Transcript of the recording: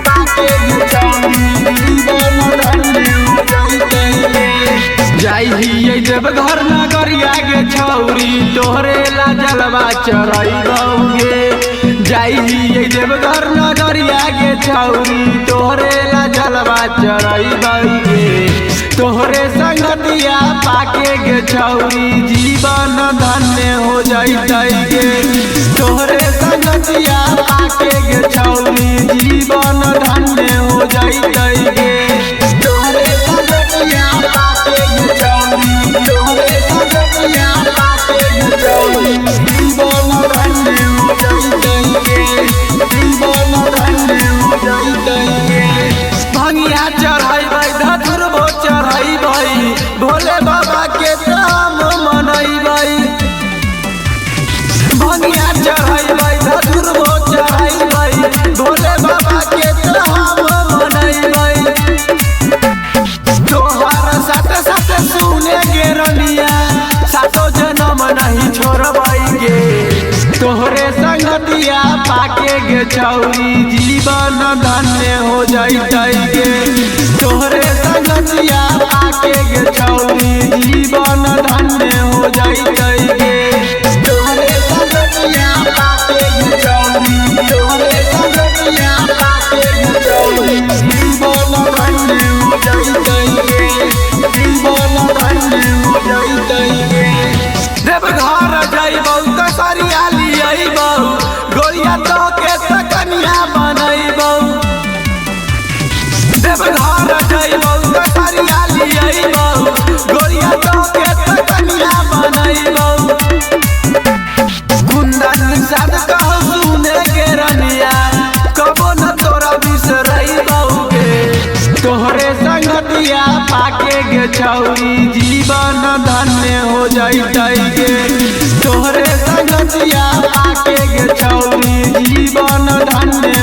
पाके गे छौरी जीवन धन्य हो जइतै। जाइए जब घर नगरिया गे छौरी तोहरे ला जलवा चढ़ैबौगे। जाइए जब घर नगरिया गे छौरी तोहरे ला जलवा चढ़ैबौगे। तोहरे संगतिया पाके गे छौरी जीवन धन्य हो जइतै गे। तोहरे संगतिया पाके गे छौरी जीवन धन्य हो जइतै गे। तोहरे संगतिया पाके गे छौरी, तोहरे संगतिया पाके गे छौरी जीवन धन्य हो जइतै गे। जीवन धन्य हो जइतै गे। भंगिया चढ़ैबै धतुरबो चढ़ैबै भोले बाबा के नाम मनैबै। भंगिया चढ़ैबै धतुरबो चढ़ैबै भोले बाबा के नाम मनैबै। तोहर साथ साथ सुने गे रनिया सातो जन्म नहीं छोड़बै गे। तोहरे संगतिया पाके गे छौरी जीवन धन्य हो जइतै गे। तोहरे संगतिया पाके गे छौरी जीवन धन्य हो जइतै गे। तोहरे संगतिया पाके गे छौरी, तोहरे संगतिया पाके गे छौरी जीवन धन्य हो जइतै गे। जीवन धन्य हो जइतै गे। देवघर जइबौ त सरिया लियैबौ गोरिया तो के कनिया बनैबौ। देवघर जइबौ त सरिया लियैबौ गोरिया तो के कनिया बनैबौ। कुंदन साध कहौ सुने गे रनिया कबो न तोरा बिसरैबौगे। तोहरे संगतिया पाके गे छौरी जीवन धन्य हो जइतै गे। तोहरे संगतिया पाके गे छौरी जीवन धन्य